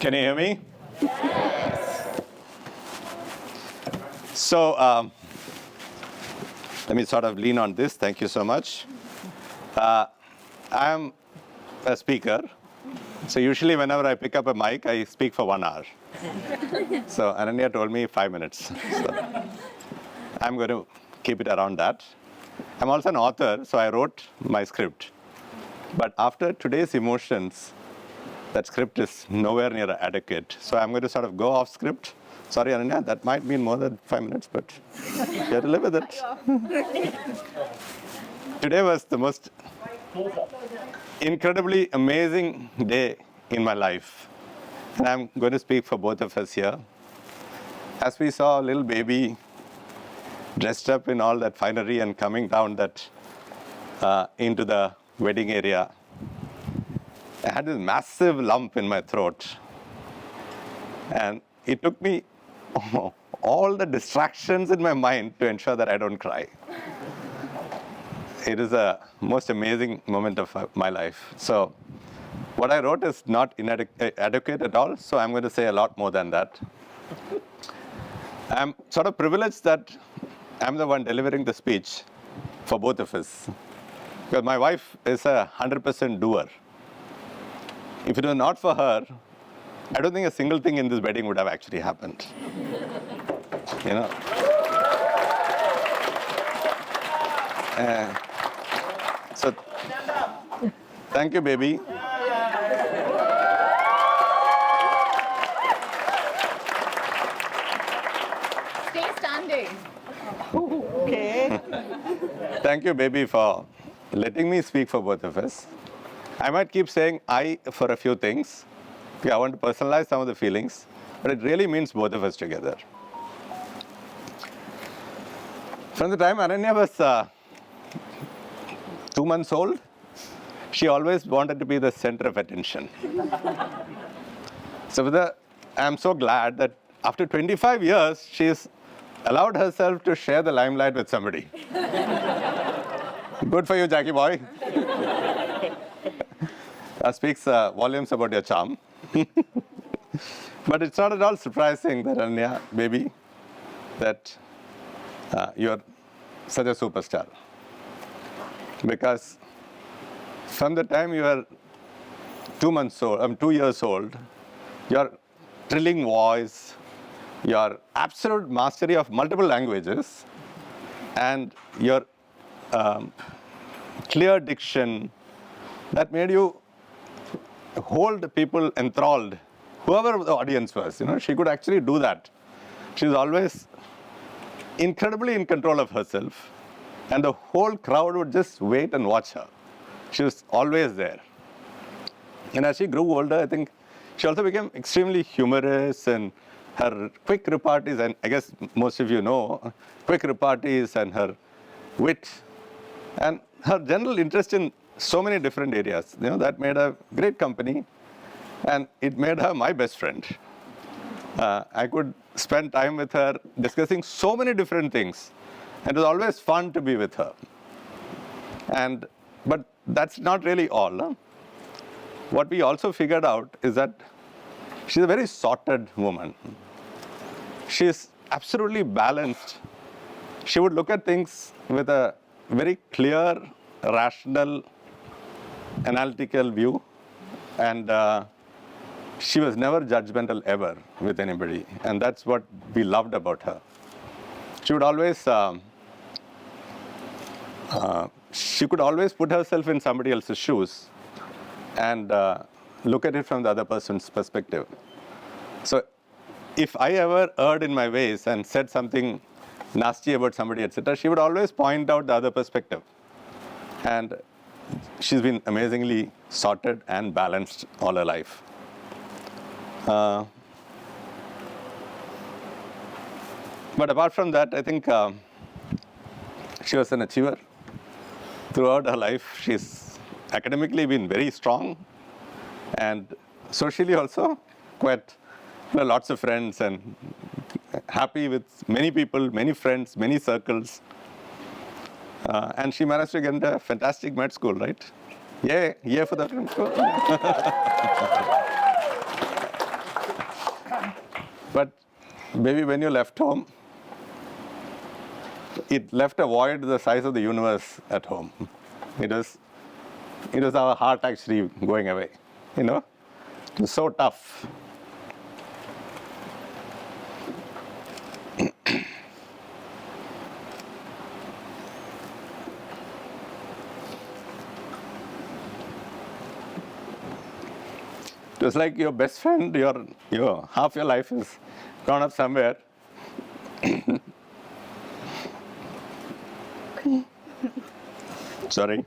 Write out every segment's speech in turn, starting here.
Can you hear me? So let me sort of lean on this. Thank you so much. I'm a speaker. So usually whenever I pick up a mic, I speak for 1 hour. So Ananya told me 5 minutes. So I'm going to keep it around that. I'm also an author, so I wrote my script. But after today's emotions, that script is nowhere near adequate. So I'm going to sort of go off script. Sorry, Ananya, that might mean more than 5 minutes, but you have to live with it. Today was the most incredibly amazing day in my life. And I'm going to speak for both of us here. As we saw a little baby dressed up in all that finery and coming down that into the wedding area, I had this massive lump in my throat. And it took me all the distractions in my mind to ensure that I don't cry. It is a most amazing moment of my life. So what I wrote is not inadequate at all, so I'm going to say a lot more than that. I'm sort of privileged that I'm the one delivering the speech for both of us. Because my wife is a 100% doer. If it were not for her, I don't think a single thing in this wedding would have actually happened. You know? So, thank you, baby. Stay standing. Okay. Thank you, baby, for letting me speak for both of us. I might keep saying I for a few things. I want to personalize some of the feelings, but it really means both of us together. From the time Ananya was 2 months old, she always wanted to be the center of attention. So I'm so glad that after 25 years, she's allowed herself to share the limelight with somebody. Good for you, Jackie boy. That speaks volumes about your charm. But it's not at all surprising that, Ananya, baby, that you're such a superstar. Because from the time you were 2 years old, your thrilling voice, your absolute mastery of multiple languages, and your clear diction, that made you hold people enthralled, whoever the audience was. She could actually do that. She's always incredibly in control of herself, and the whole crowd would just wait and watch her. She was always there. And as she grew older, I think she also became extremely humorous, and her quick repartees, and I guess most of you know, quick repartees and her wit, and her general interest in so many different areas, that made her great company, and it made her my best friend. I could spend time with her discussing so many different things. It was always fun to be with her. But that's not really all. Huh? What we also figured out is that she's a very sorted woman. She's absolutely balanced. She would look at things with a very clear, rational, analytical view, and she was never judgmental ever with anybody, and that's what we loved about her. She would always she could always put herself in somebody else's shoes and look at it from the other person's perspective. So if I ever erred in my ways and said something nasty about somebody, etc., she would always point out the other perspective. And she's been amazingly sorted and balanced all her life. But apart from that, I think she was an achiever. Throughout her life, she's academically been very strong, and socially also quite lots of friends and happy with many people, many friends, many circles. And she managed to get into a fantastic med school, right? Yay, yay for that. But baby, when you left home, it left a void the size of the universe at home. It was our heart actually going away, you know? It was so tough. It was like your best friend, your half your life is gone up somewhere. Sorry.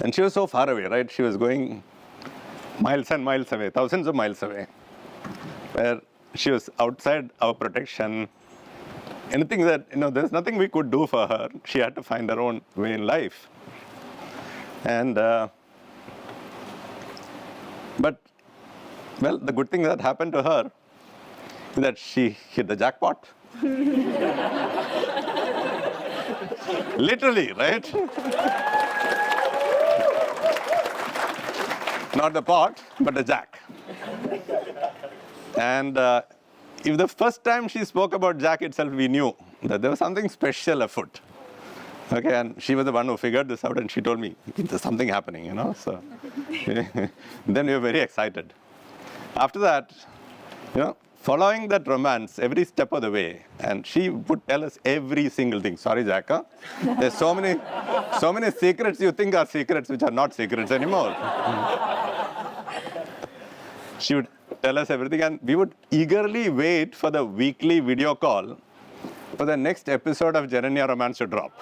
And she was so far away, right? She was going miles and miles away, thousands of miles away, where she was outside our protection. Anything that, there's nothing we could do for her. She had to find her own way in life. And, but, well, the good thing that happened to her is that she hit the jackpot. Literally, right? Not the pot, but the jack. And if the first time she spoke about Jack itself, we knew that there was something special afoot. Okay, and she was the one who figured this out, and she told me, there's something happening, So then we were very excited. After that, following that romance every step of the way, and she would tell us every single thing. Sorry, Jack, huh? There's so many secrets you think are secrets, which are not secrets anymore. She would tell us everything, and we would eagerly wait for the weekly video call for the next episode of Jananya Romance to drop.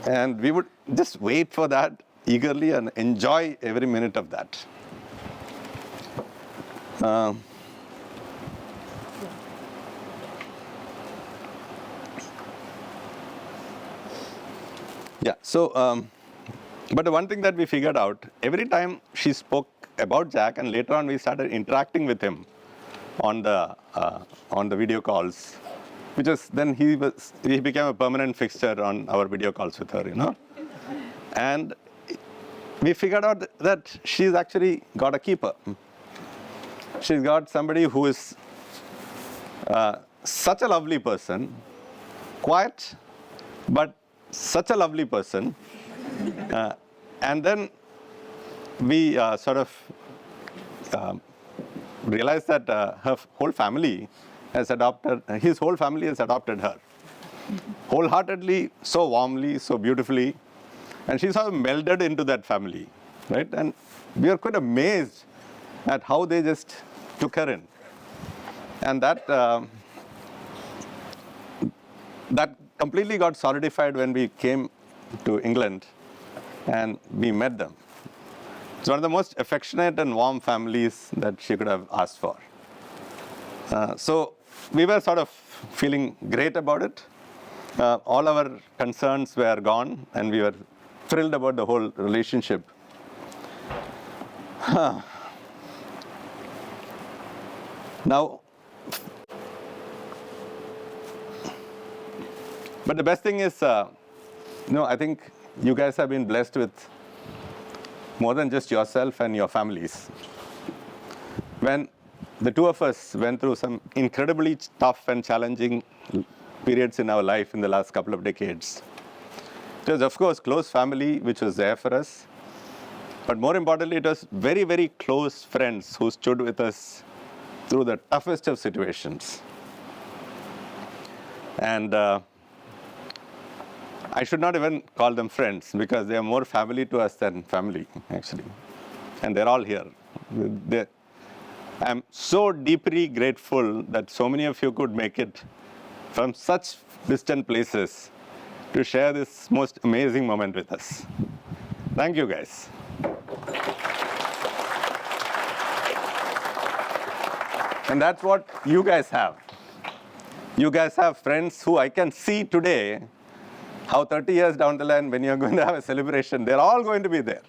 And we would just wait for that eagerly and enjoy every minute of that. Yeah, so, but the one thing that we figured out, every time she spoke about Jack, and later on we started interacting with him on the video calls, which is then he became a permanent fixture on our video calls with her, And we figured out that she's actually got a keeper. She's got somebody who is such a lovely person, quiet, but such a lovely person. And then we sort of realized that her whole family has adopted, his whole family has adopted her. Wholeheartedly, so warmly, so beautifully. And she sort of melded into that family, right? And we are quite amazed at how they just took her in. And that completely got solidified when we came to England and we met them. It's one of the most affectionate and warm families that she could have asked for. So we were sort of feeling great about it. All our concerns were gone, and we were thrilled about the whole relationship. Now, but the best thing is, I think you guys have been blessed with more than just yourself and your families. When the two of us went through some incredibly tough and challenging periods in our life in the last couple of decades, it was, of course, close family which was there for us. But more importantly, it was very, very close friends who stood with us through the toughest of situations. And I should not even call them friends, because they are more family to us than family, actually. And they're all here. I'm so deeply grateful that so many of you could make it from such distant places to share this most amazing moment with us. Thank you, guys. And that's what you guys have. You guys have friends who I can see today how 30 years down the line, when you're going to have a celebration, they're all going to be there.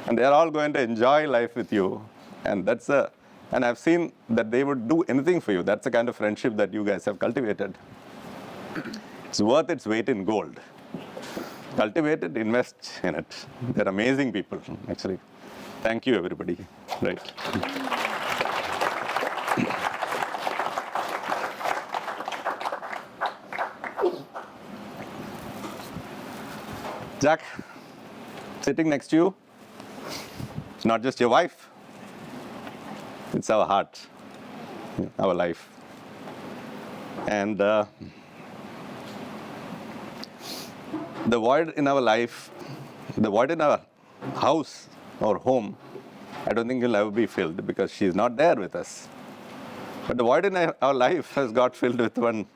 And they're all going to enjoy life with you. And and I've seen that they would do anything for you. That's the kind of friendship that you guys have cultivated. It's worth its weight in gold. Cultivate it, invest in it. They're amazing people, actually. Thank you, everybody. Right. Jack, sitting next to you, it's not just your wife, it's our heart, our life. And the void in our life, the void in our house or home, I don't think will ever be filled because she's not there with us. But the void in our life has got filled with one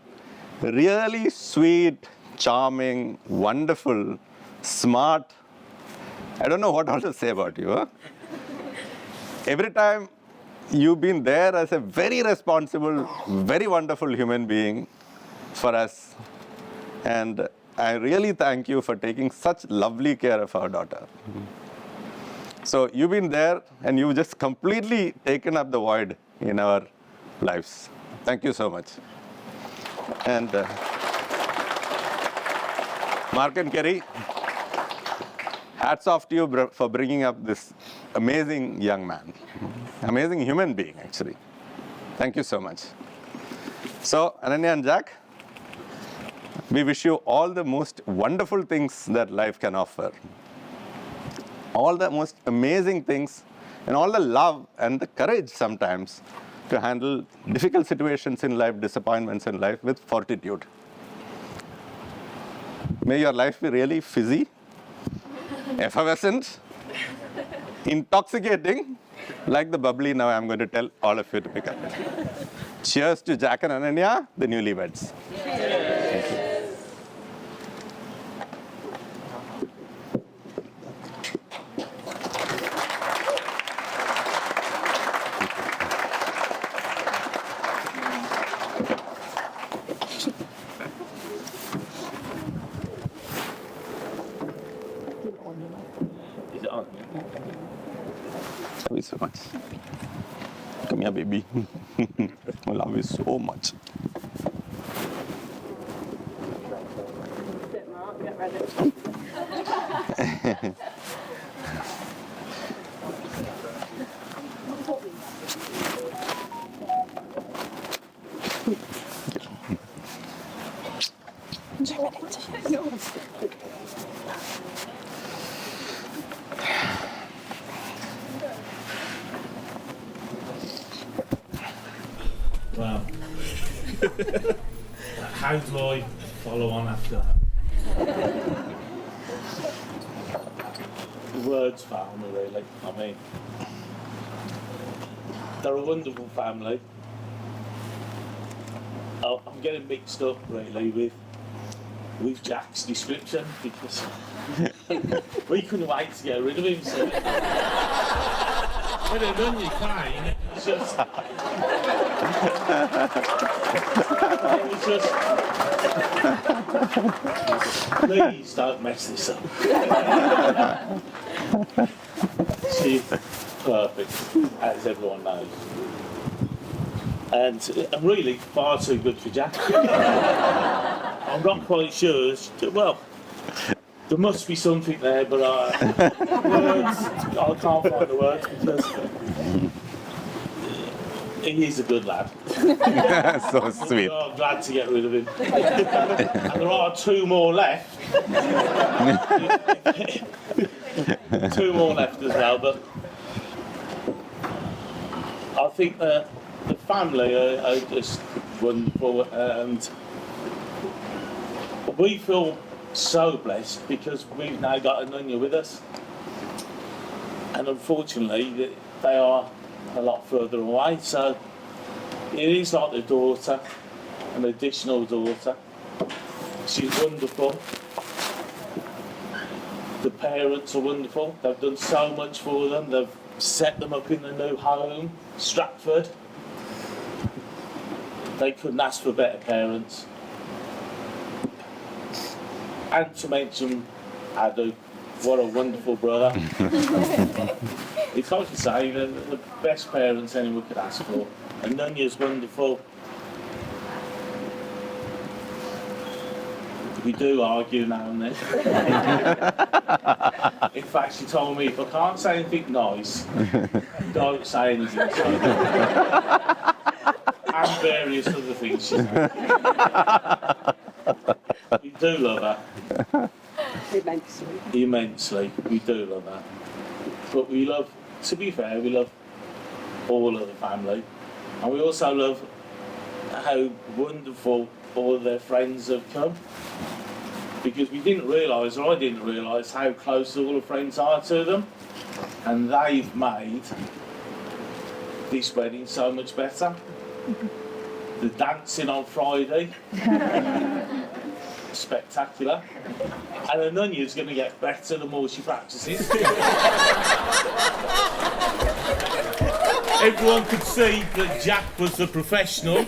really sweet, charming, wonderful, smart, I don't know what all to say about you. Huh? Every time you've been there as a very responsible, very wonderful human being for us. And I really thank you for taking such lovely care of our daughter. So you've been there and you've just completely taken up the void in our lives. Thank you so much. And Mark and Kerry, hats off to you for bringing up this amazing young man. Amazing human being, actually. Thank you so much. So, Ananya and Jack, we wish you all the most wonderful things that life can offer. All the most amazing things and all the love and the courage sometimes to handle difficult situations in life, disappointments in life with fortitude. May your life be really fizzy, effervescent, intoxicating, like the bubbly now I'm going to tell all of you to pick up. Cheers to Jack and Ananya, the newlyweds. Thank you so much. Come here, baby. I love you so much. Get ready. Wow. How do I follow on after that? Words family, really. I mean, they're a wonderful family. I'm getting mixed up really with Jack's description because we couldn't wait to get rid of him. So. When Jananya came, it was just, please don't mess this up. She's perfect, as everyone knows. And I'm really far too good for Jack. I'm not quite sure. Well, there must be something there, but I can't find the words because he is a good lad. So sweet. I'm glad to get rid of him. And there are two more left. Two more left as well, but I think the family are just wonderful, and we feel so blessed because we've now got Jananya with us, and unfortunately they are a lot further away, so it is like the daughter, an additional daughter. She's wonderful. The parents are wonderful. They've done so much for them. They've set them up in the new home, Stratford. They couldn't ask for better parents. And to mention Adu, what a wonderful brother. It's like you say, the best parents anyone could ask for. And Nanya's wonderful. We do argue now and then. In fact, she told me if I can't say anything nice, don't say anything. So, and various other things she said. We do love her. Immensely. Immensely. We do love her. But we love, to be fair, we love all of the family. And we also love how wonderful all their friends have come. Because we didn't realise, or I didn't realise, how close all the friends are to them. And they've made this wedding so much better. The dancing on Friday, spectacular. And Nanya's going to get better the more she practices. Everyone could see that Jack was the professional,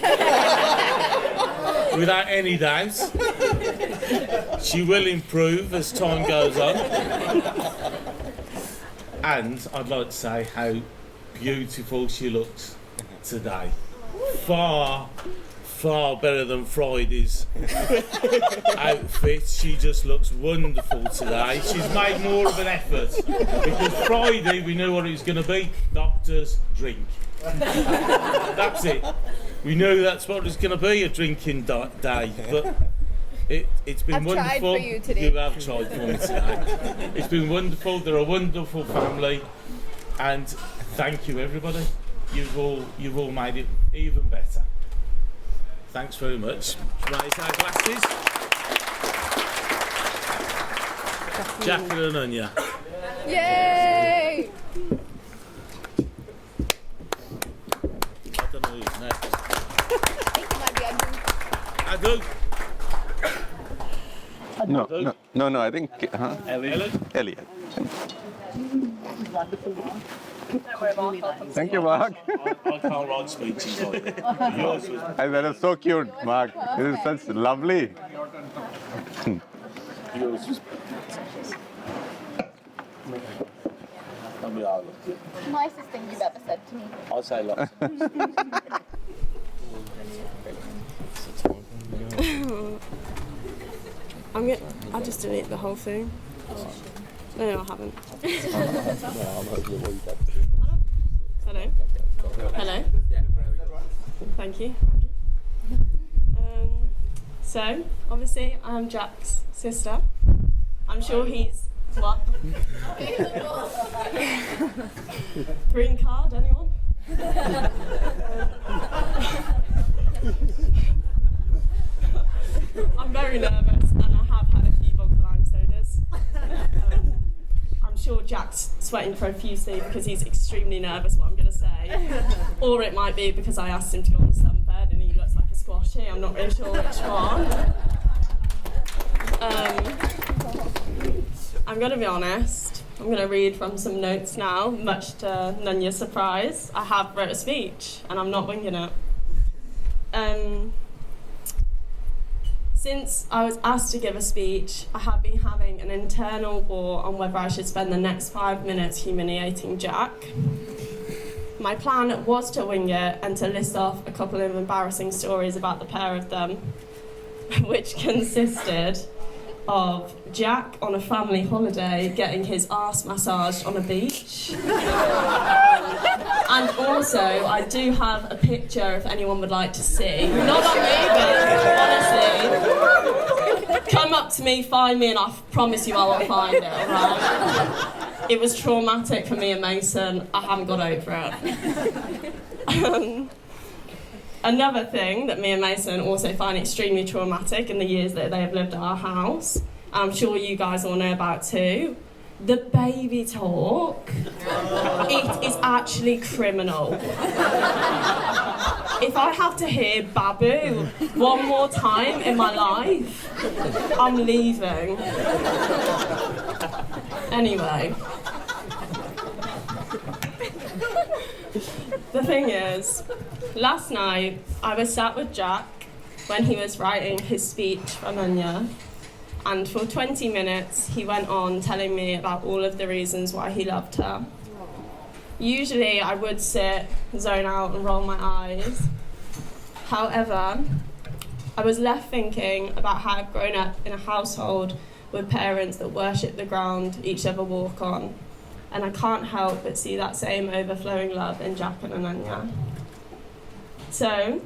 without any doubt. She will improve as time goes on. And I'd like to say how beautiful she looks today. Far, far better than Friday's outfit. She just looks wonderful today. She's made more of an effort. Because Friday we knew what it was going to be. Doctors, drink. That's it. We knew that's what it was going to be, a drinking day. But it's been I've wonderful. tried for you today. You have tried for me today. It's been wonderful. They're a wonderful family. And thank you, everybody. You've all made it even better. Thanks very much. Raise our glasses. Jack and Jananya. Yay! I don't know who's next. I think it might be Adu. Adu. No, I think, Elliot. Elliot. Wonderful. Thank you, Mark. I can't write speeches like you. Yours was. That is so cute, Mark. This is such lovely. Yours was. Let me have a look. Nicest thing you've ever said to me. I'll say lots. I'll just delete the whole thing. No, I haven't. Hello. Hello. Thank you. So, obviously, I'm Jack's sister. I'm sure he's what? Green card, anyone? I'm very nervous and I have had a few vodka lime sodas. I'm sure Jack's sweating profusely because he's extremely nervous what I'm going to say. Or it might be because I asked him to go on the sunbed and he looks like a squashy. I'm not really sure which one. I'm going to be honest. I'm going to read from some notes now, much to Nanya's surprise. I have wrote a speech and I'm not winging it. Since I was asked to give a speech, I have been having an internal war on whether I should spend the next 5 minutes humiliating Jack. My plan was to wing it and to list off a couple of embarrassing stories about the pair of them, which consisted of Jack on a family holiday getting his arse massaged on a beach. And also, I do have a picture if anyone would like to see. Not on me, but honestly, come up to me, find me, and I promise you I will find it, alright? It was traumatic for me and Mason. I haven't got over it. Another thing that me and Mason also find extremely traumatic in the years that they have lived at our house, and I'm sure you guys all know about too, the baby talk. It is actually criminal. If I have to hear Babu one more time in my life, I'm leaving. Anyway. The thing is, last night I was sat with Jack when he was writing his speech for Jananya, and for 20 minutes he went on telling me about all of the reasons why he loved her. Usually I would sit, zone out and roll my eyes. However, I was left thinking about how I've grown up in a household with parents that worship the ground each ever walk on, and I can't help but see that same overflowing love in Jack and Jananya. So,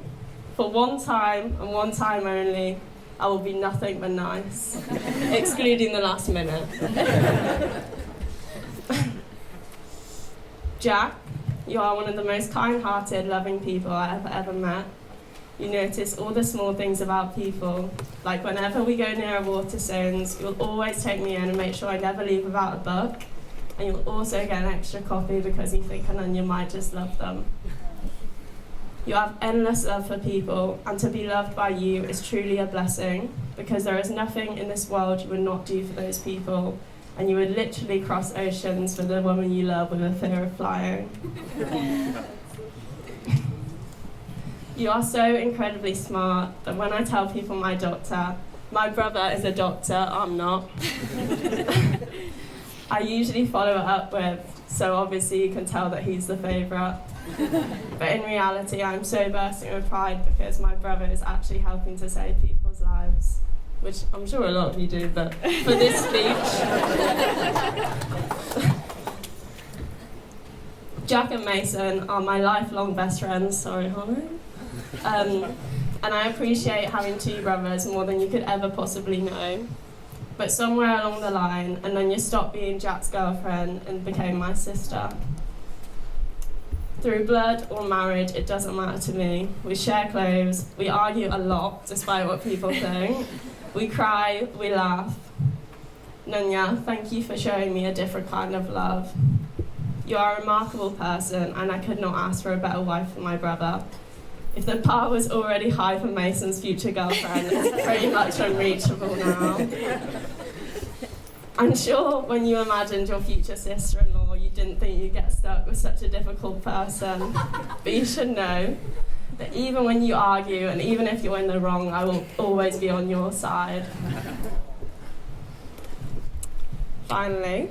for one time and one time only, I will be nothing but nice, excluding the last minute. Jack, you are one of the most kind-hearted, loving people I have ever met. You notice all the small things about people, like whenever we go near a Waterstones, you'll always take me in and make sure I never leave without a book, and you'll also get an extra coffee because you think Jananya might just love them. You have endless love for people, and to be loved by you is truly a blessing, because there is nothing in this world you would not do for those people, and you would literally cross oceans for the woman you love with a fear of flying. You are so incredibly smart that when I tell people my brother is a doctor, I'm not. I usually follow it up with, so obviously you can tell that he's the favourite. But in reality, I'm so bursting with pride because my brother is actually helping to save people's lives. Which I'm sure a lot of you do, but for this speech. Jack and Mason are my lifelong best friends, sorry, Holly. And I appreciate having two brothers more than you could ever possibly know. But somewhere along the line, and then you stopped being Jack's girlfriend and became my sister. Through blood or marriage, it doesn't matter to me. We share clothes, we argue a lot, despite what people think. We cry, we laugh. Jananya, thank you for showing me a different kind of love. You are a remarkable person, and I could not ask for a better wife for my brother. If the bar was already high for Mason's future girlfriend, it's pretty much unreachable now. I'm sure when you imagined your future sister-in-law, you didn't think you'd get stuck with such a difficult person. But you should know that even when you argue, and even if you're in the wrong, I will always be on your side. Finally,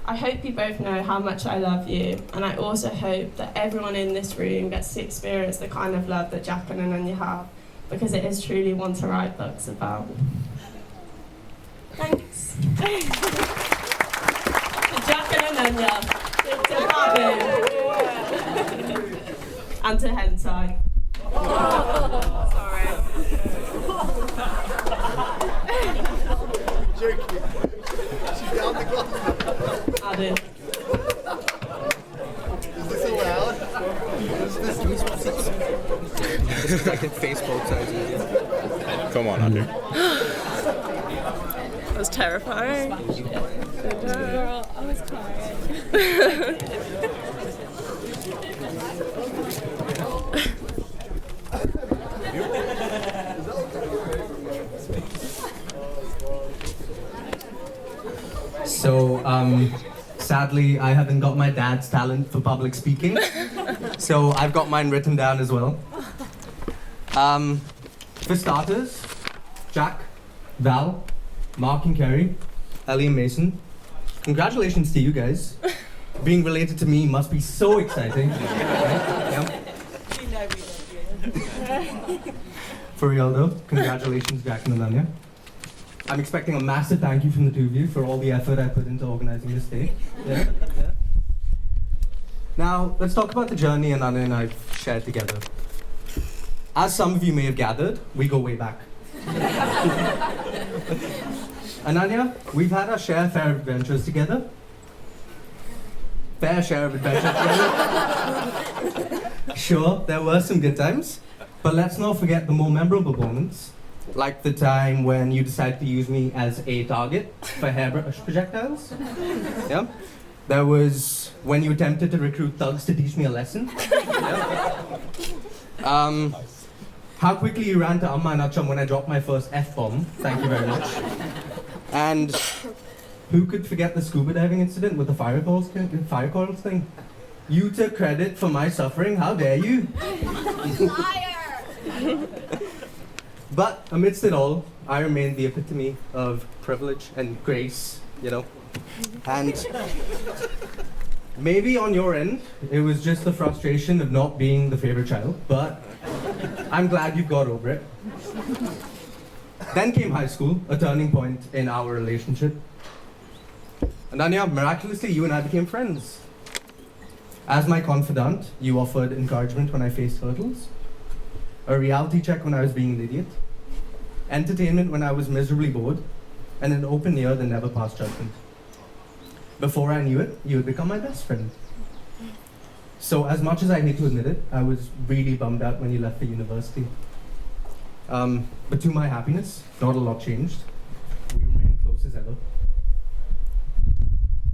I hope you both know how much I love you, and I also hope that everyone in this room gets to experience the kind of love that Jack and Jananya have, because it is truly one to write books about. Thanks. To Jack and Jananya, to Babu, and to Hentai. Sorry. Joking. She's down the glass. I did. Is this allowed? This is like a face both sides. Come on, Andre. That was terrifying. Girl, I was crying. So, sadly, I haven't got my dad's talent for public speaking. So, I've got mine written down as well. For starters, Jack, Val, Mark and Kerry, Ellie and Mason, congratulations to you guys. Being related to me must be so exciting. Yeah. For real though, congratulations Jack and Jananya. I'm expecting a massive thank you from the two of you for all the effort I put into organizing this day. Yeah. Now, let's talk about the journey Jananya and I've shared together. As some of you may have gathered, we go way back. Jananya, we've had our fair of adventures together. Fair share of adventures together. Sure, there were some good times, but let's not forget the more memorable moments, like the time when you decided to use me as a target for hairbrush projectiles. Yeah. There was when you attempted to recruit thugs to teach me a lesson. Yeah. How quickly you ran to Amma and Acham when I dropped my first F-bomb. Thank you very much. And who could forget the scuba diving incident with the fire coils thing? You took credit for my suffering, how dare you? Liar! But amidst it all, I remain the epitome of privilege and grace, you know. And maybe on your end, it was just the frustration of not being the favorite child, but I'm glad you got over it. Then came high school, a turning point in our relationship. And Anya, miraculously, you and I became friends. As my confidant, you offered encouragement when I faced hurdles, a reality check when I was being an idiot, entertainment when I was miserably bored, and an open ear that never passed judgment. Before I knew it, you had become my best friend. So as much as I hate to admit it, I was really bummed out when you left for university. But to my happiness, not a lot changed. We remain close as ever.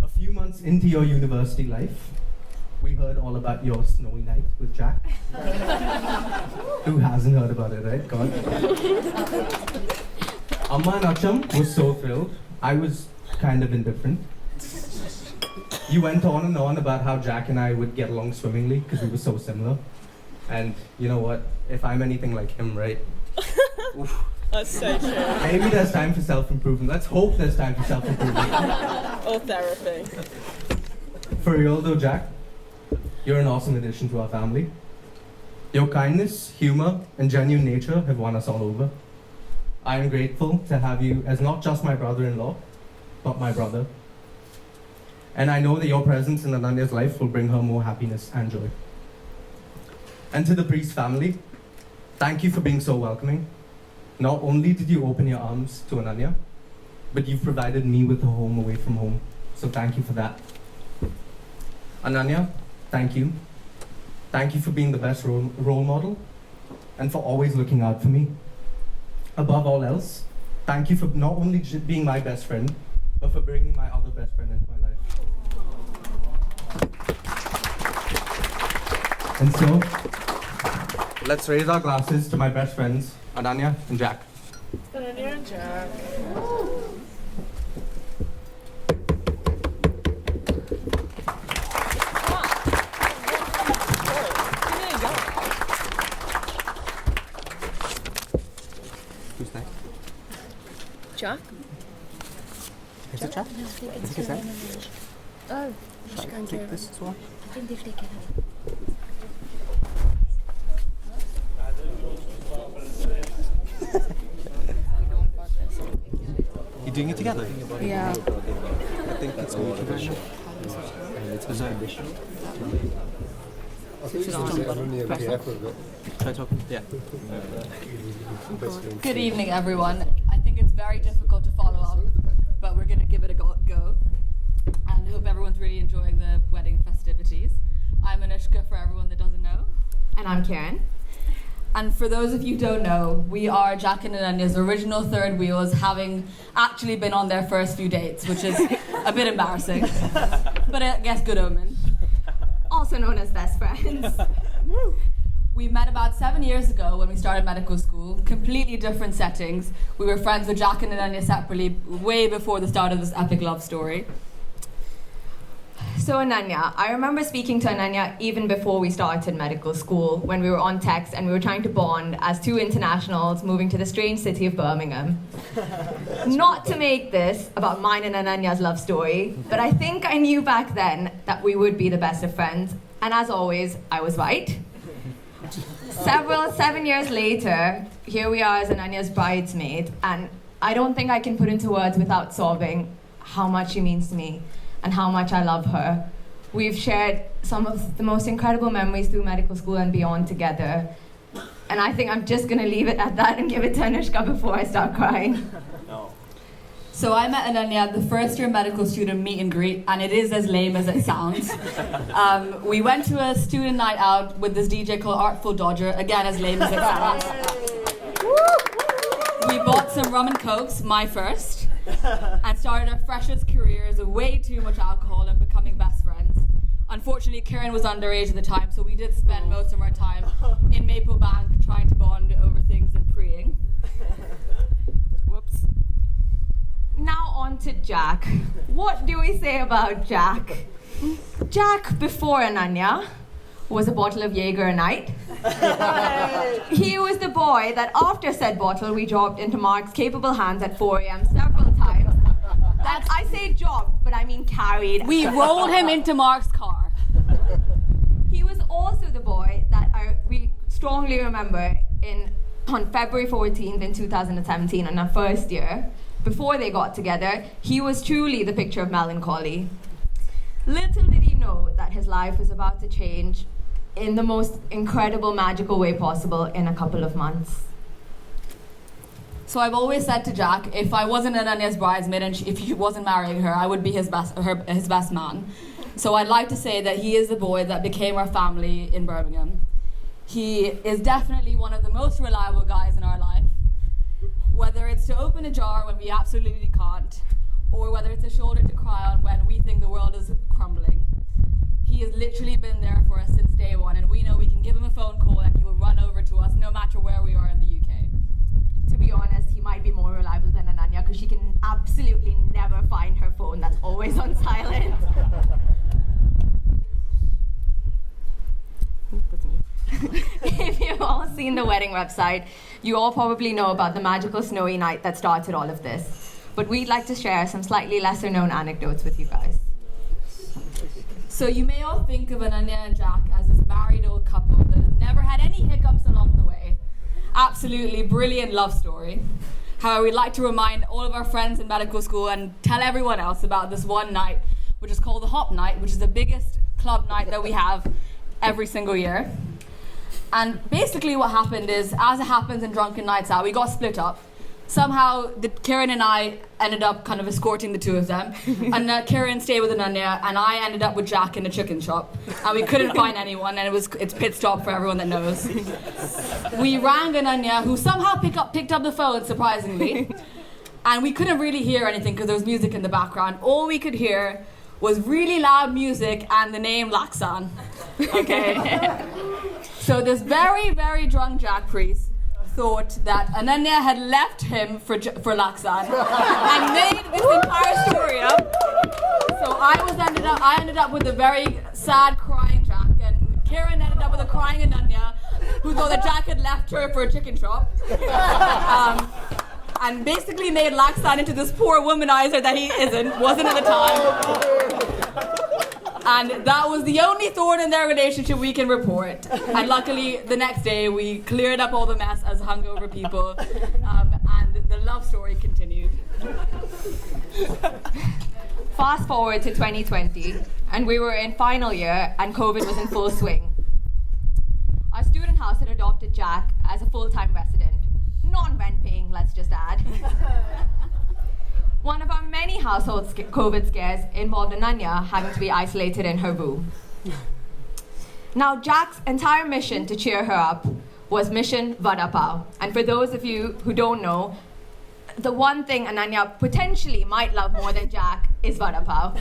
A few months into your university life, we heard all about your snowy night with Jack. Who hasn't heard about it, right? God. Amma and Acham was so thrilled. I was kind of indifferent. You went on and on about how Jack and I would get along swimmingly because we were so similar. And you know what? If I'm anything like him, right? Oof. That's so true. Maybe there's time for self-improvement. Let's hope there's time for self-improvement. Or therapy. For real though, Jack, you're an awesome addition to our family. Your kindness, humor, and genuine nature have won us all over. I am grateful to have you as not just my brother-in-law, but my brother. And I know that your presence in Ananya's life will bring her more happiness and joy. And to the Priest family, thank you for being so welcoming. Not only did you open your arms to Ananya, but you've provided me with a home away from home. So thank you for that. Ananya, thank you. Thank you for being the best role model and for always looking out for me. Above all else, thank you for not only being my best friend, but for bringing my other best friend into my life. And so, let's raise our glasses to my best friends, Ananya and Jack. Jananya and Jack. Who's next? Jack? Is it Jack? I think it's that. Oh, Shall I take this as well? I think they've taken it. You doing it together? Yeah. I think it's going to be it's a ambition. Try talking. Yeah. Good evening, everyone. I think it's very difficult to follow up, but we're going to give it a go. And I hope everyone's really enjoying the wedding festivities. I'm Anushka, for everyone that doesn't know. And I'm Karen. And for those of you who don't know, we are Jack and Ananya's original third wheels, having actually been on their first few dates, which is a bit embarrassing, but I guess good omen. Also known as best friends. We met about 7 years ago when we started medical school, completely different settings. We were friends with Jack and Ananya separately way before the start of this epic love story. So Ananya, I remember speaking to Ananya even before we started medical school, when we were on text and we were trying to bond as two internationals moving to the strange city of Birmingham. Not to make this about mine and Ananya's love story, but I think I knew back then that we would be the best of friends, and as always, I was right. 7 years later, here we are as Ananya's bridesmaid, and I don't think I can put into words without sobbing how much she means to me and how much I love her. We've shared some of the most incredible memories through medical school and beyond together. And I think I'm just gonna leave it at that and give it to Anushka before I start crying. So I met Ananya at the first year medical student meet and greet, and it is as lame as it sounds. We went to a student night out with this DJ called Artful Dodger, again as lame as it sounds. We bought some rum and cokes, my first, and started our freshest careers with way too much alcohol and becoming best friends. Unfortunately, Karen was underage at the time, so we did spend most of our time in Maple Bank trying to bond over things and preying. Whoops. Now on to Jack. What do we say about Jack? Jack, before Ananya, was a bottle of Jaeger a night. He was the boy that after said bottle we dropped into Mark's capable hands at 4 a.m. several times. And I say dropped, but I mean carried. We rolled him into Mark's car. He was also the boy that we strongly remember on February 14th in 2017, on our first year, before they got together. He was truly the picture of melancholy. Little did he know that his life was about to change in the most incredible, magical way possible in a couple of months. So I've always said to Jack, if I wasn't Ananya's bridesmaid and if he wasn't marrying her, I would be his best man. So I'd like to say that he is the boy that became our family in Birmingham. He is definitely one of the most reliable guys in our life. Whether it's to open a jar when we absolutely can't, or whether it's a shoulder to cry on when we think the world is crumbling. He has literally been there for us since day one, and we know we can give him a phone call and he will run over to us no matter where we are in the UK. To be honest, he might be more reliable than Ananya because she can absolutely never find her phone. That's always on silent. That's me. If you've all seen the wedding website, you all probably know about the magical snowy night that started all of this. But we'd like to share some slightly lesser known anecdotes with you guys. So you may all think of Ananya and Jack as this married old couple that have never had any hiccups along the way. Absolutely brilliant love story. However, we'd like to remind all of our friends in medical school and tell everyone else about this one night, which is called the Hop Night, which is the biggest club night that we have every single year. And basically what happened is, as it happens in drunken nights out, we got split up. Somehow, Kieran and I ended up kind of escorting the two of them. And Kieran stayed with Ananya, and I ended up with Jack in a chicken shop. And we couldn't find anyone, and it's pit stop for everyone that knows. We rang Ananya, who somehow picked up the phone, surprisingly. And we couldn't really hear anything because there was music in the background. All we could hear was really loud music and the name Laksan. Okay? So this very, very drunk Jack priest thought that Ananya had left him for Laksan and made this entire story up. So I ended up with a very sad crying Jack, and Kieran ended up with a crying Ananya who thought that Jack had left her for a chicken shop. And basically made Laksan into this poor womanizer that he wasn't at the time. And that was the only thorn in their relationship we can report. And luckily, the next day, we cleared up all the mess as hungover people, and the love story continued. Fast forward to 2020, and we were in final year, and COVID was in full swing. Our student house had adopted Jack as a full-time resident. Non-rent paying, let's just add. One of our many household COVID scares involved Ananya having to be isolated in her room. Now, Jack's entire mission to cheer her up was Mission Vada Pav. And for those of you who don't know, the one thing Ananya potentially might love more than Jack is Vada Pav.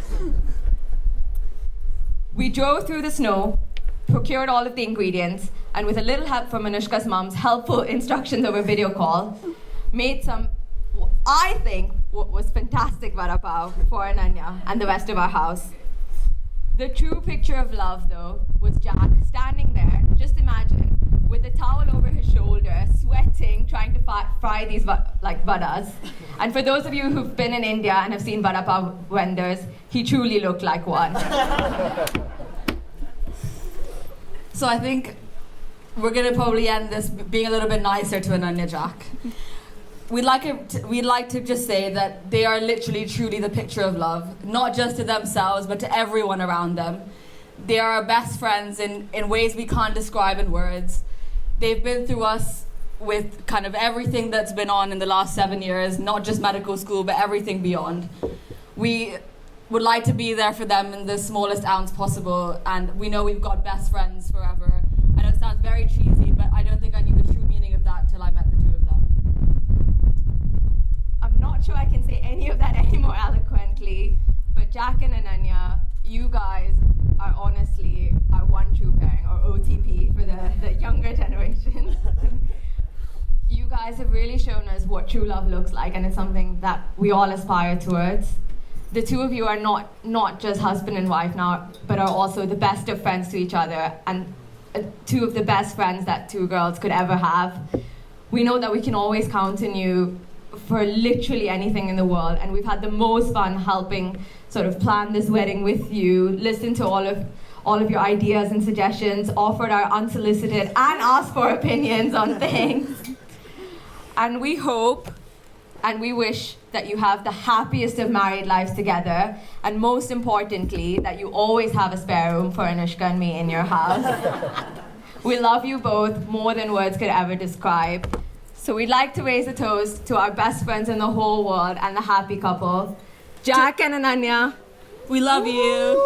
We drove through the snow, procured all of the ingredients, and with a little help from Anushka's mom's helpful instructions over video call, made some, I think, what was fantastic Vada Pav for Ananya and the rest of our house. The true picture of love, though, was Jack standing there, just imagine, with a towel over his shoulder, sweating, trying to fry these vadas. And for those of you who've been in India and have seen Vada Pav vendors, he truly looked like one. So I think we're going to probably end this being a little bit nicer to Ananya Jack. We'd like to just say that they are literally, truly the picture of love, not just to themselves, but to everyone around them. They are our best friends in ways we can't describe in words. They've been through us with kind of everything that's been on in the last 7 years, not just medical school, but everything beyond. We would like to be there for them in the smallest ounce possible, and we know we've got best friends forever. I know it sounds very cheesy, but I don't think I knew the true meaning of that till I met the two of them. I'm not sure I can say any of that any more eloquently, but Jack and Ananya, you guys are honestly our one true pairing, or OTP for the younger generation. You guys have really shown us what true love looks like, and it's something that we all aspire towards. The two of you are not just husband and wife now, but are also the best of friends to each other, and two of the best friends that two girls could ever have. We know that we can always count on you for literally anything in the world, and we've had the most fun helping sort of plan this wedding with you, listen to all of your ideas and suggestions, offered our unsolicited and asked for opinions on things. And we hope and we wish that you have the happiest of married lives together, and most importantly, that you always have a spare room for Anushka and me in your house. We love you both more than words could ever describe. So we'd like to raise a toast to our best friends in the whole world and the happy couple, Jack and Ananya. We love you.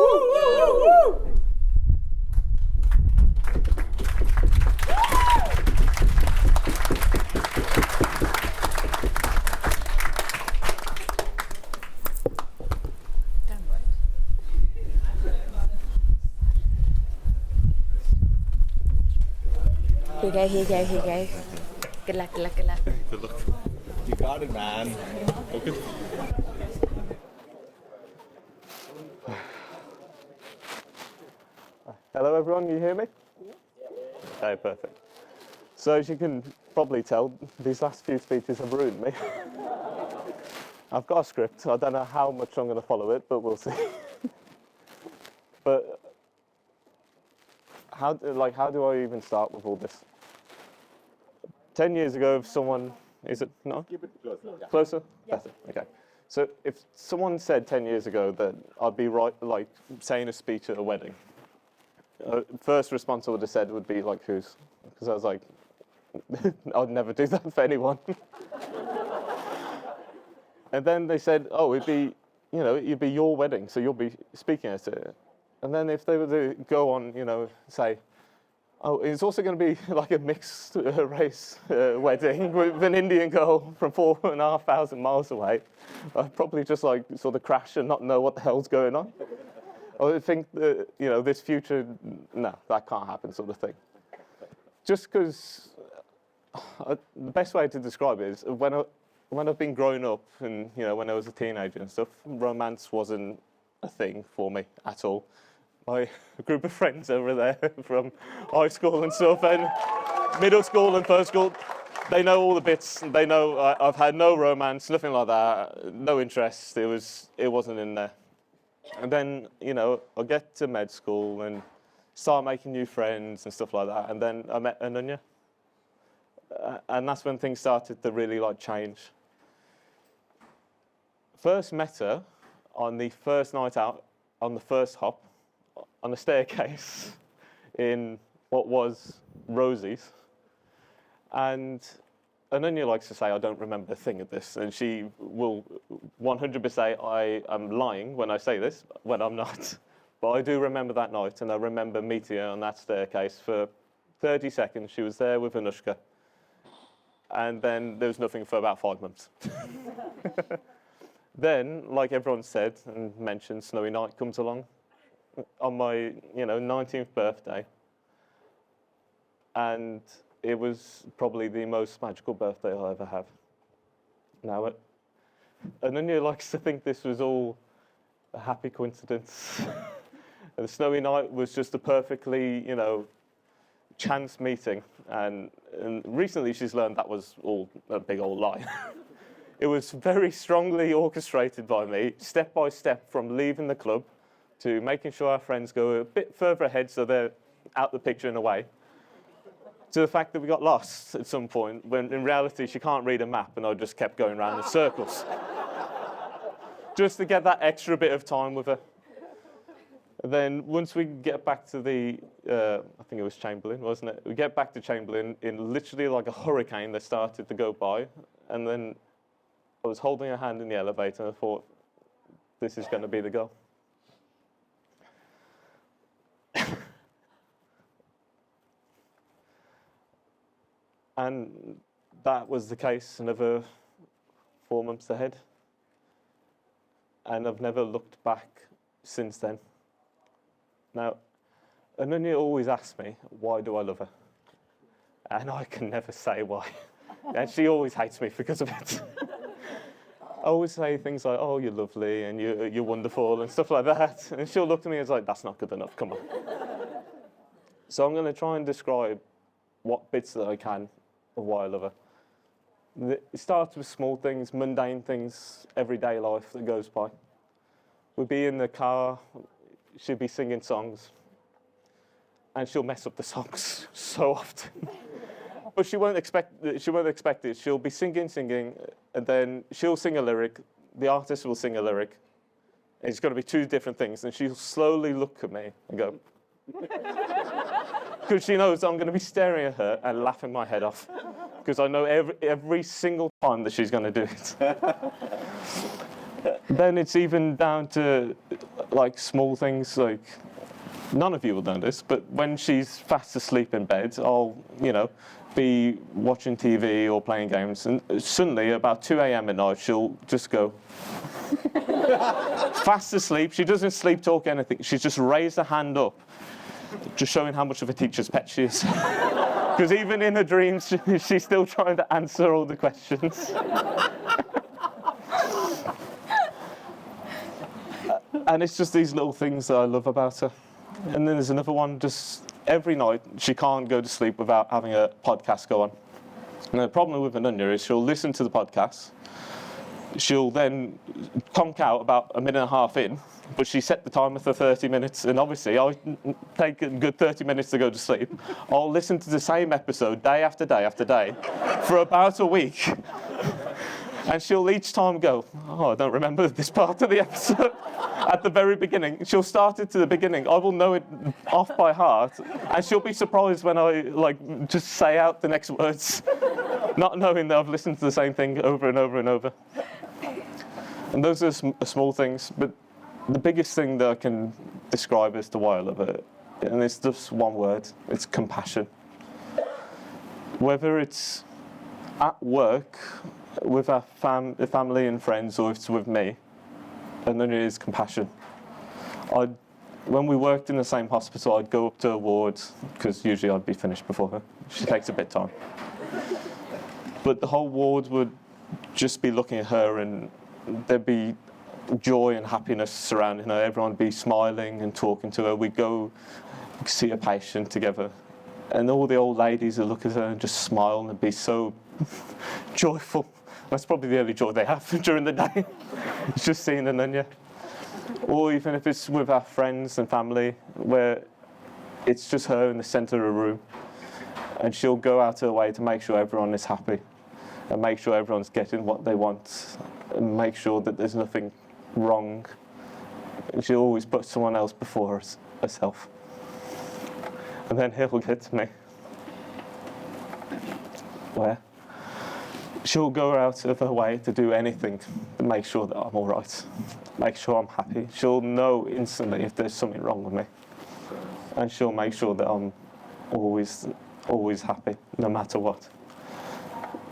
Here you go. Good luck. Good luck. You got it, man. Okay. Hello everyone, you hear me? Okay, perfect. So as you can probably tell, these last few speeches have ruined me. I've got a script, I don't know how much I'm going to follow it, but we'll see. But how do I even start with all this? 10 years ago, if someone, is it, no? Keep it closer. Yeah. Closer? Yeah. Better, okay. So if someone said 10 years ago that I'd be saying a speech at a wedding, first response I would have said would be like, whose? Because I was like, I'd never do that for anyone. And then they said, oh, it'd be your wedding, so you'll be speaking at it. And then if they were to go on, say, oh, it's also going to be like a mixed race wedding with an Indian girl from 4,500 miles away, I'd probably just sort of crash and not know what the hell's going on. I think that, this future, no, that can't happen sort of thing. Just because the best way to describe it is when I've been growing up and, when I was a teenager and stuff, romance wasn't a thing for me at all. My group of friends over there from high school and stuff and middle school and first school, they know all the bits. They know I've had no romance, nothing like that, no interest. It wasn't in there. And then, I get to med school and start making new friends and stuff like that. And then I met Ananya. And that's when things started to really change. First met her on the first night out, on the first hop, on a staircase in what was Rosie's. And Ananya likes to say, I don't remember a thing of this, and she will 100% say I am lying when I say this, when I'm not. But I do remember that night, and I remember meeting her on that staircase for 30 seconds. She was there with Anushka. And then there was nothing for about 5 months. Then, like everyone said and mentioned, Snowy Night comes along on my 19th birthday. And it was probably the most magical birthday I'll ever have. Now, Ananya likes to think this was all a happy coincidence. And the Snowy Night was just a perfectly, chance meeting. And recently she's learned that was all a big old lie. It was very strongly orchestrated by me, step by step, from leaving the club to making sure our friends go a bit further ahead so they're out the picture in a way, to the fact that we got lost at some point, when in reality she can't read a map and I just kept going around in circles. Just to get that extra bit of time with her. And then once we get back to I think it was Chamberlain, wasn't it? We get back to Chamberlain in literally like a hurricane that started to go by. And then I was holding her hand in the elevator and I thought, this is going to be the girl. And that was the case another 4 months ahead. And I've never looked back since then. Now, Ananya always asks me, why do I love her? And I can never say why. And she always hates me because of it. I always say things like, oh, you're lovely and you're wonderful and stuff like that. And she'll look at me and is like, that's not good enough, come on. So I'm going to try and describe what bits that I can of why I love her. It starts with small things, mundane things, everyday life that goes by. We'll be in the car, she'll be singing songs, and she'll mess up the songs so often. But she won't expect it. She'll be singing, and then she'll sing a lyric, the artist will sing a lyric. It's going to be two different things, and she'll slowly look at me and go, because she knows I'm going to be staring at her and laughing my head off, because I know every single time that she's going to do it. Then it's even down to like small things, like none of you will know this, but when she's fast asleep in bed, I'll, be watching TV or playing games, and suddenly about 2 a.m. at night, she'll just go fast asleep. She doesn't sleep talk anything. She's just raised her hand up, just showing how much of a teacher's pet she is. Because even in her dreams, she's still trying to answer all the questions. And it's just these little things that I love about her. And then there's another one, just every night she can't go to sleep without having a podcast go on. And the problem with Jananya is she'll listen to the podcast, she'll then conk out about a minute and a half in, but she set the timer for 30 minutes, and obviously I take a good 30 minutes to go to sleep. I'll listen to the same episode day after day after day for about a week. And she'll each time go, oh, I don't remember this part of the episode. At the very beginning, she'll start it to the beginning. I will know it off by heart, and she'll be surprised when I just say out the next words, not knowing that I've listened to the same thing over and over and over. And those are small things, but the biggest thing that I can describe as to why I love it, and it's just one word, it's compassion. Whether it's at work, with our family and friends, or if it's with me, and then it is compassion. When we worked in the same hospital, I'd go up to a ward, because usually I'd be finished before her. She takes a bit of time. But the whole ward would just be looking at her, and there'd be joy and happiness surrounding her. Everyone would be smiling and talking to her. We'd go see a patient together, and all the old ladies would look at her and just smile and be so joyful. That's probably the only joy they have during the day. It's just seeing Jananya. Or even if it's with our friends and family, where it's just her in the centre of a room, and she'll go out of her way to make sure everyone is happy, and make sure everyone's getting what they want, and make sure that there's nothing wrong. And she'll always put someone else before herself. And then he'll get to me, where she'll go out of her way to do anything to make sure that I'm all right, make sure I'm happy. She'll know instantly if there's something wrong with me, and she'll make sure that I'm always happy, no matter what.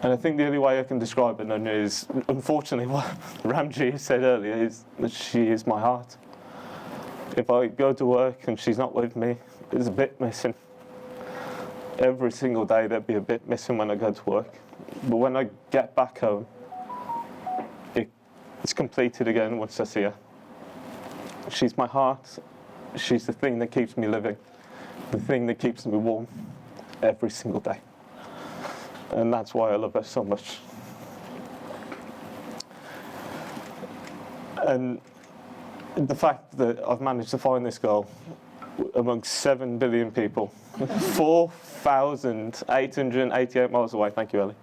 And I think the only way I can describe it is, unfortunately, what Ramji said earlier, is that she is my heart. If I go to work and she's not with me, there's a bit missing. Every single day there'd be a bit missing when I go to work. But when I get back home, it's completed again once I see her. She's my heart. She's the thing that keeps me living, the thing that keeps me warm every single day. And that's why I love her so much. And the fact that I've managed to find this girl amongst 7 billion people, 4,888 miles away, thank you, Ellie,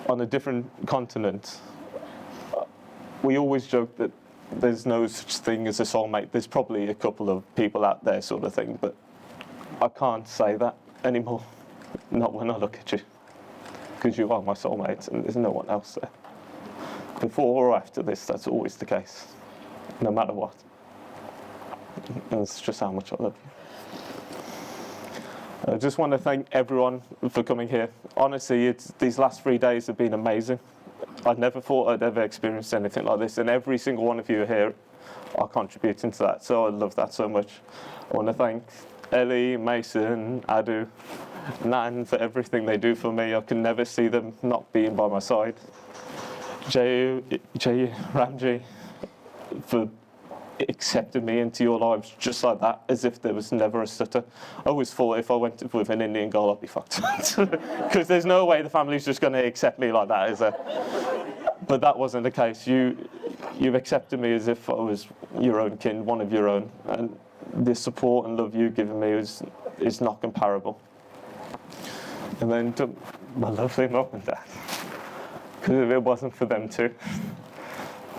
on a different continent. We always joke that there's no such thing as a soulmate. There's probably a couple of people out there sort of thing, but I can't say that anymore. Not when I look at you, because you are my soulmate and there's no one else there. Before or after this, that's always the case, no matter what. And it's just how much I love you. I just want to thank everyone for coming here. Honestly, these last 3 days have been amazing. I never thought I'd ever experienced anything like this, and every single one of you here are contributing to that, so I love that so much. I want to thank Ellie, Mason, Adu, Nan for everything they do for me. I can never see them not being by my side. Jay, Ramji, for accepted me into your lives just like that, as if there was never a stutter. I always thought if I went with an Indian girl, I'd be fucked. Because there's no way the family's just going to accept me like that, is there? But that wasn't the case. You've accepted me as if I was your own kin, one of your own. And the support and love you've given me is not comparable. And then to my lovely mum and dad. Because if it wasn't for them too,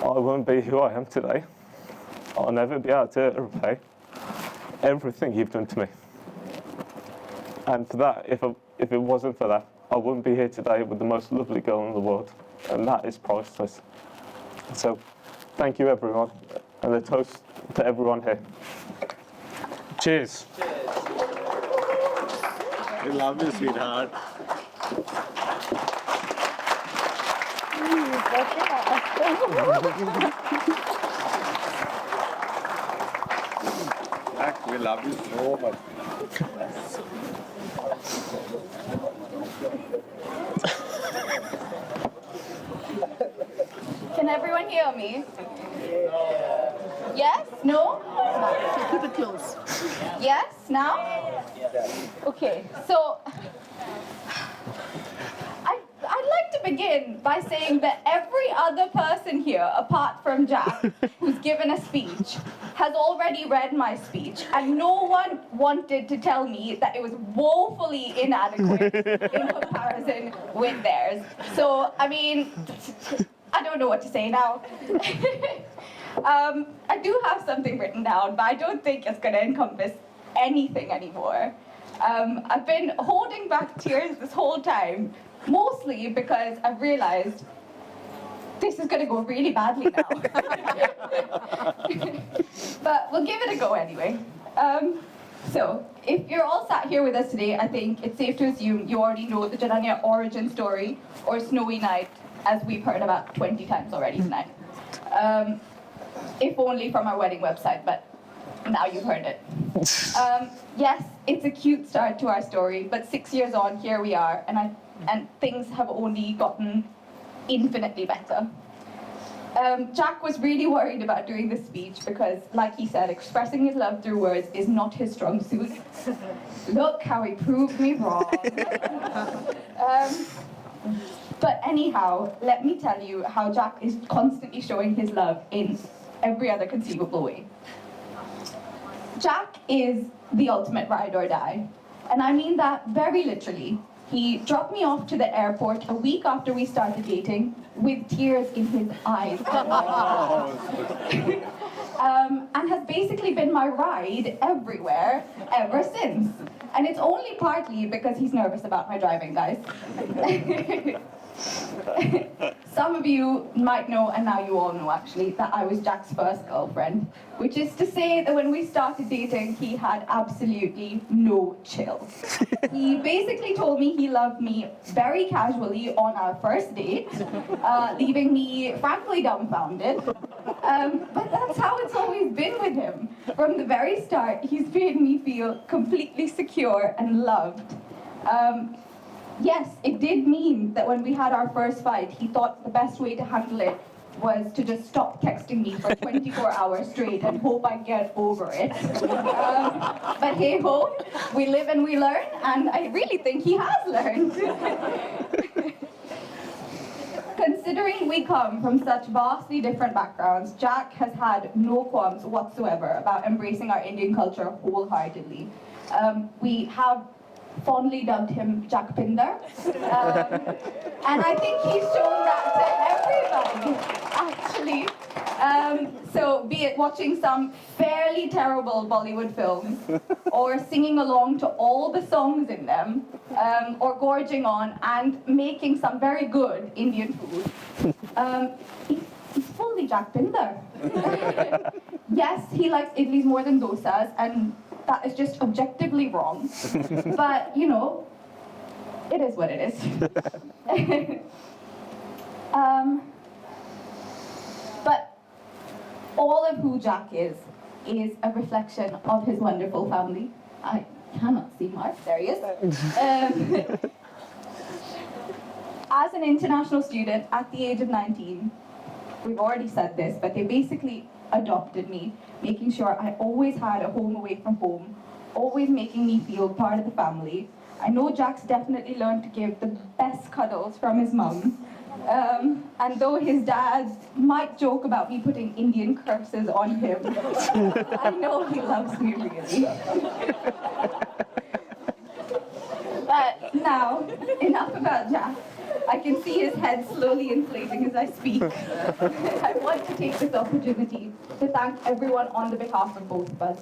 I wouldn't be who I am today. I'll never be able to repay everything you've done to me. And for that, if it wasn't for that, I wouldn't be here today with the most lovely girl in the world. And that is priceless. So, thank you everyone. And a toast to everyone here. Cheers. We love you, sweetheart. Jack, we love you so much. Can everyone hear me? Yes? No? Keep it close. Yes? Now? Okay, so I'd like to begin by saying that every other person here, apart from Jack, who's given a speech, has already read my speech, and no one wanted to tell me that it was woefully inadequate in comparison with theirs. So, I mean, I don't know what to say now. I do have something written down, but I don't think it's going to encompass anything anymore. I've been holding back tears this whole time, mostly because I've realized this is going to go really badly now. But we'll give it a go anyway. So, if you're all sat here with us today, I think it's safe to assume you already know the Jananya origin story, or Snowy Night, as we've heard about 20 times already tonight. If only from our wedding website, but now you've heard it. Yes, it's a cute start to our story, but 6 years on, here we are, and things have only gotten infinitely better. Jack was really worried about doing this speech because, like he said, expressing his love through words is not his strong suit. Look how he proved me wrong. But anyhow, let me tell you how Jack is constantly showing his love in every other conceivable way. Jack is the ultimate ride or die, and I mean that very literally. He dropped me off to the airport a week after we started dating with tears in his eyes. And has basically been my ride everywhere ever since. And it's only partly because he's nervous about my driving, guys. Some of you might know, and now you all know actually, that I was Jack's first girlfriend, which is to say that when we started dating, he had absolutely no chill. He basically told me he loved me very casually on our first date, leaving me frankly dumbfounded. But that's how it's always been with him. From the very start, he's made me feel completely secure and loved. Yes, it did mean that when we had our first fight, he thought the best way to handle it was to just stop texting me for 24 hours straight and hope I get over it. But hey ho, we live and we learn, and I really think he has learned. Considering we come from such vastly different backgrounds, Jack has had no qualms whatsoever about embracing our Indian culture wholeheartedly. We have fondly dubbed him Jack Pinder. And I think he's shown that to everybody, actually. So be it watching some fairly terrible Bollywood films, or singing along to all the songs in them, or gorging on and making some very good Indian food. He's fully Jack Pinder. Yes, he likes idlis more than dosas, and that is just objectively wrong. But, you know, it is what it is. But all of who Jack is a reflection of his wonderful family. I cannot see Mark, there he is. As an international student at the age of 19, we've already said this, but they basically adopted me, making sure I always had a home away from home, always making me feel part of the family. I know Jack's definitely learned to give the best cuddles from his mum. And though his dad might joke about me putting Indian curses on him, I know he loves me really. But now, enough about Jack. I can see his head slowly inflating as I speak. I want to take this opportunity to thank everyone on the behalf of both of us.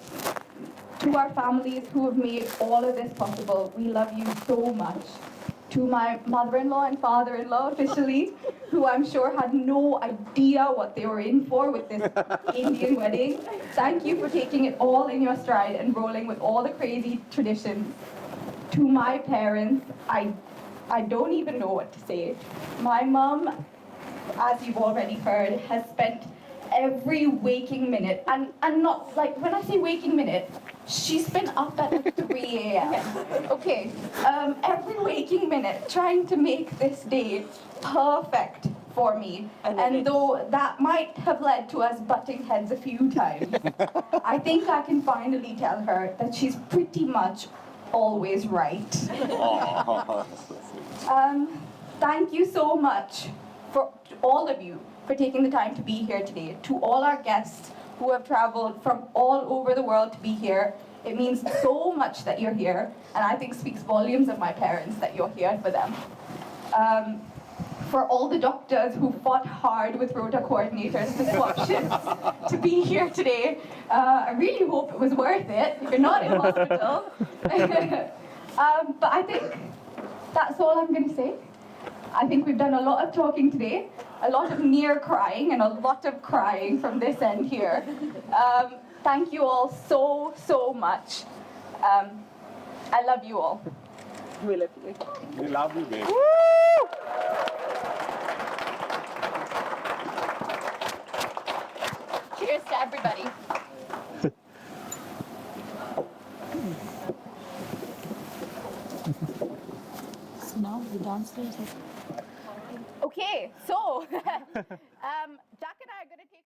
To our families who have made all of this possible, we love you so much. To my mother-in-law and father-in-law officially, who I'm sure had no idea what they were in for with this Indian wedding, thank you for taking it all in your stride and rolling with all the crazy traditions. To my parents, I don't even know what to say. My mum, as you've already heard, has spent every waking minute, and not like, when I say waking minute, she's been up at like 3 a.m. Okay, every waking minute trying to make this day perfect for me. And though that might have led to us butting heads a few times, I think I can finally tell her that she's pretty much always right. Thank you so much to all of you for taking the time to be here today. To all our guests who have traveled from all over the world to be here, it means so much that you're here, and I think speaks volumes of my parents that you're here for them. For all the doctors who fought hard with rota coordinators to swap shifts to be here today, I really hope it was worth it if you're not in hospital. But I think that's all I'm going to say. I think we've done a lot of talking today, a lot of near crying, and a lot of crying from this end here. Thank you all so, so much. I love you all. We love you. We love you, babe. Cheers to everybody. So now we're downstairs. Okay, so